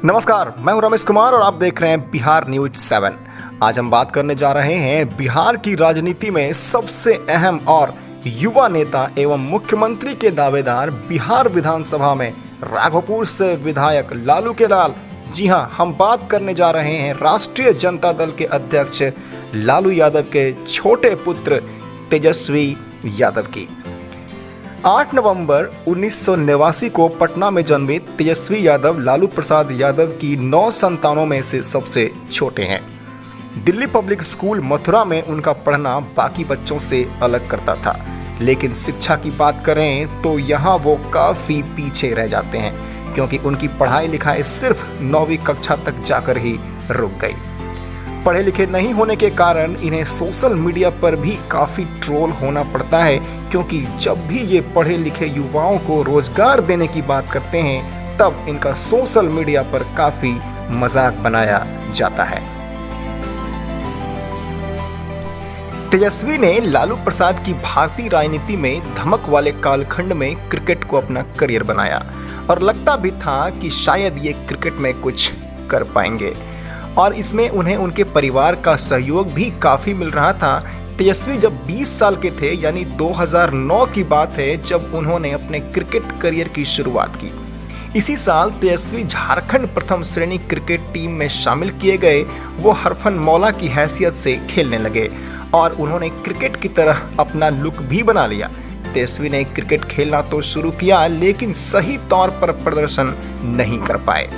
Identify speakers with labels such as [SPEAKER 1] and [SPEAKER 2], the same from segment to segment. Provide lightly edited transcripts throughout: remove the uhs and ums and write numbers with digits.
[SPEAKER 1] नमस्कार, मैं हूं रमेश कुमार और आप देख रहे हैं बिहार न्यूज 7। आज हम बात करने जा रहे हैं बिहार की राजनीति में सबसे अहम और युवा नेता एवं मुख्यमंत्री के दावेदार बिहार विधानसभा में राघोपुर से विधायक लालू के लाल। जी हां, हम बात करने जा रहे हैं राष्ट्रीय जनता दल के अध्यक्ष लालू यादव के छोटे पुत्र तेजस्वी यादव की। 8 नवंबर 1989 को पटना में जन्मे तेजस्वी यादव लालू प्रसाद यादव की 9 संतानों में से सबसे छोटे हैं। दिल्ली पब्लिक स्कूल मथुरा में उनका पढ़ना बाकी बच्चों से अलग करता था, लेकिन शिक्षा की बात करें तो यहाँ वो काफ़ी पीछे रह जाते हैं, क्योंकि उनकी पढ़ाई लिखाई सिर्फ 9वीं कक्षा तक जाकर ही रुक गई। पढ़े लिखे नहीं होने के कारण इन्हें सोशल मीडिया पर भी काफ़ी ट्रोल होना पड़ता है, क्योंकि जब भी ये पढ़े लिखे युवाओं को रोजगार देने की बात करते हैं तब इनका सोशल मीडिया पर काफ़ी मजाक बनाया जाता है। तेजस्वी ने लालू प्रसाद की भारतीय राजनीति में धमक वाले कालखंड में क्रिकेट को अपना करियर बनाया और लगता भी था कि शायद ये क्रिकेट में कुछ कर पाएंगे, और इसमें उन्हें उनके परिवार का सहयोग भी काफ़ी मिल रहा था। तेजस्वी जब 20 साल के थे, यानी 2009 की बात है, जब उन्होंने अपने क्रिकेट करियर की शुरुआत की। इसी साल तेजस्वी झारखंड प्रथम श्रेणी क्रिकेट टीम में शामिल किए गए। वो हरफन मौला की हैसियत से खेलने लगे और उन्होंने क्रिकेट की तरह अपना लुक भी बना लिया। तेजस्वी ने क्रिकेट खेलना तो शुरू किया, लेकिन सही तौर पर प्रदर्शन नहीं कर पाए।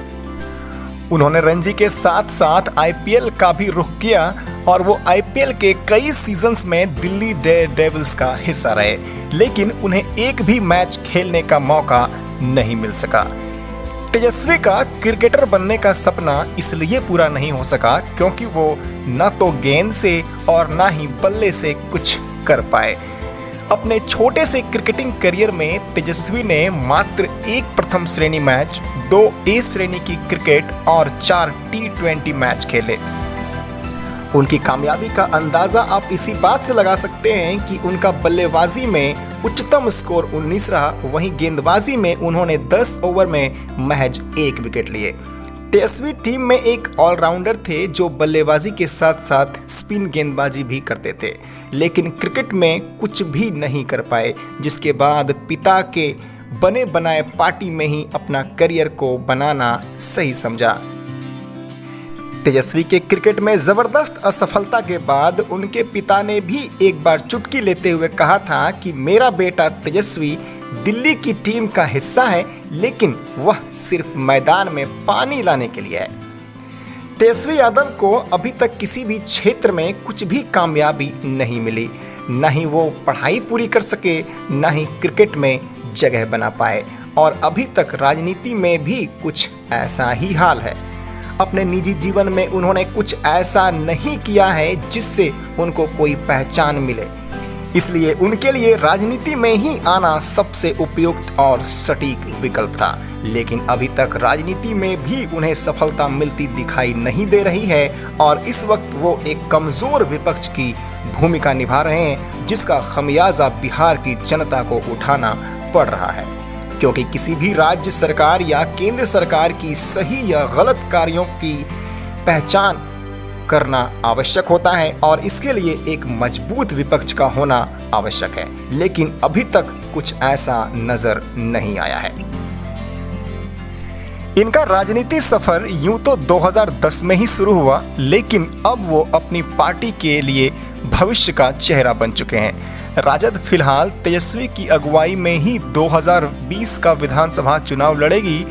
[SPEAKER 1] उन्होंने रणजी के साथ साथ आईपीएल का भी रुख किया और वो आईपीएल के कई सीजन्स में दिल्ली डेयरडेविल्स का हिस्सा रहे, लेकिन उन्हें एक भी मैच खेलने का मौका नहीं मिल सका। तेजस्वी का क्रिकेटर बनने का सपना इसलिए पूरा नहीं हो सका क्योंकि वो न तो गेंद से और न ही बल्ले से कुछ कर पाए। अपने छोटे से क्रिकेटिंग करियर में तेजस्वी ने मात्र 1 प्रथम श्रेणी मैच, 2 ए श्रेणी की क्रिकेट और 4 T20 मैच खेले। उनकी कामयाबी का अंदाजा आप इसी बात से लगा सकते हैं कि उनका बल्लेबाजी में उच्चतम स्कोर 19 रहा, वहीं गेंदबाजी में उन्होंने 10 ओवर में महज 1 विकेट लिए। तेजस्वी टीम में एक ऑलराउंडर थे जो बल्लेबाजी के साथ साथ स्पिन गेंदबाजी भी करते थे, लेकिन क्रिकेट में कुछ भी नहीं कर पाए, जिसके बाद पिता के बने बनाए पार्टी में ही अपना करियर को बनाना सही समझा। तेजस्वी के क्रिकेट में जबरदस्त असफलता के बाद उनके पिता ने भी एक बार चुटकी लेते हुए कहा था कि मेरा बेटा तेजस्वी दिल्ली की टीम का हिस्सा है, लेकिन वह सिर्फ मैदान में पानी लाने के लिए है। तेजस्वी यादव को अभी तक किसी भी क्षेत्र में कुछ भी कामयाबी नहीं मिली, न ही वो पढ़ाई पूरी कर सके, न ही क्रिकेट में जगह बना पाए, और अभी तक राजनीति में भी कुछ ऐसा ही हाल है। अपने निजी जीवन में उन्होंने कुछ ऐसा नहीं किया है जिससे उनको कोई पहचान मिले, इसलिए उनके लिए राजनीति में ही आना सबसे उपयुक्त और सटीक विकल्प था। लेकिन अभी तक राजनीति में भी उन्हें सफलता मिलती दिखाई नहीं दे रही है और इस वक्त वो एक कमजोर विपक्ष की भूमिका निभा रहे हैं, जिसका खमियाजा बिहार की जनता को उठाना पड़ रहा है, क्योंकि किसी भी राज्य सरकार या केंद्र सरकार की सही या गलत कार्यों की पहचान करना आवश्यक होता है और इसके लिए एक मजबूत विपक्ष का होना आवश्यक है, लेकिन अभी तक कुछ ऐसा नजर नहीं आया है। इनका राजनीति सफर यूं तो 2010 में ही शुरू हुआ, लेकिन अब वो अपनी पार्टी के लिए भविष्य का चेहरा बन चुके हैं। राजद फिलहाल तेजस्वी की अगुवाई में ही 2020 का विधानसभा चुनाव लड़ेगी।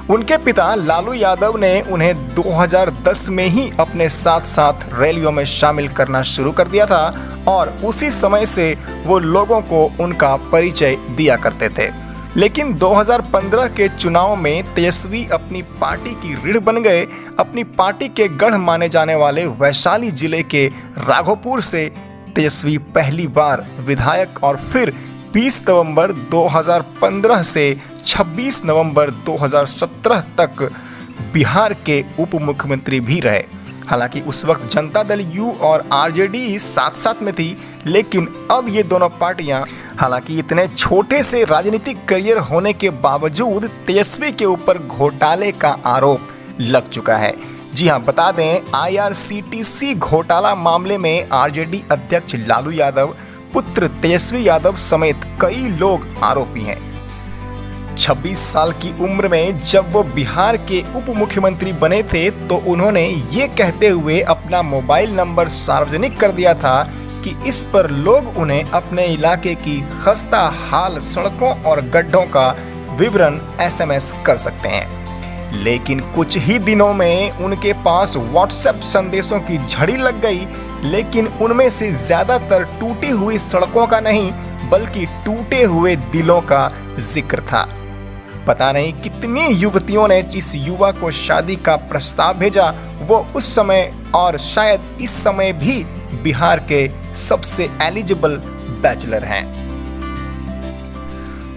[SPEAKER 1] उनके पिता लालू यादव ने उन्हें 2010 में ही अपने साथ साथ रैलियों में शामिल करना शुरू कर दिया था और उसी समय से वो लोगों को उनका परिचय दिया करते थे। लेकिन 2015 के चुनाव में तेजस्वी अपनी पार्टी की रीढ़ बन गए। अपनी पार्टी के गढ़ माने जाने वाले वैशाली जिले के राघोपुर से तेजस्वी पहली बार विधायक और फिर 20 नवंबर 2015 से 26 नवंबर 2017 तक बिहार के उप मुख्यमंत्री भी रहे। हालांकि उस वक्त जनता दल यू और आरजेडी साथ साथ में थी, लेकिन अब ये दोनों पार्टियां, हालांकि इतने छोटे से राजनीतिक करियर होने के बावजूद तेजस्वी के ऊपर घोटाले का आरोप लग चुका है। जी हां, बता दें IRCTC घोटाला मामले में आरजेडी अध्यक्ष लालू यादव, पुत्र तेजस्वी यादव समेत कई लोग आरोपी हैं। 26 साल की उम्र में जब वो बिहार के उप मुख्यमंत्री बने थे तो उन्होंने ये कहते हुए अपना मोबाइल नंबर सार्वजनिक कर दिया था कि इस पर लोग उन्हें अपने इलाके की खस्ता हाल सड़कों और गड्ढों का विवरण SMS कर सकते हैं। लेकिन कुछ ही दिनों में उनके पास WhatsApp संदेशों की झड़ी लग गई, लेकिन उनमें से ज्यादातर टूटी हुई सड़कों का नहीं बल्कि टूटे हुए दिलों का जिक्र था। पता नहीं कितनी युवतियों ने इस युवा को शादी का प्रस्ताव भेजा। वो उस समय और शायद इस समय भी बिहार के सबसे एलिजिबल बैचलर हैं।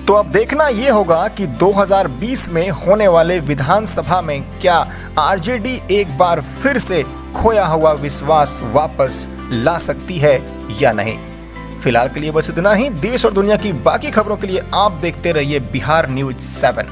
[SPEAKER 1] तो अब देखना यह होगा कि 2020 में होने वाले विधानसभा में क्या आरजेडी एक बार फिर से खोया हुआ विश्वास वापस ला सकती है या नहीं। फिलहाल के लिए बस इतना ही। देश और दुनिया की बाकी खबरों के लिए आप देखते रहिए बिहार न्यूज़ 7।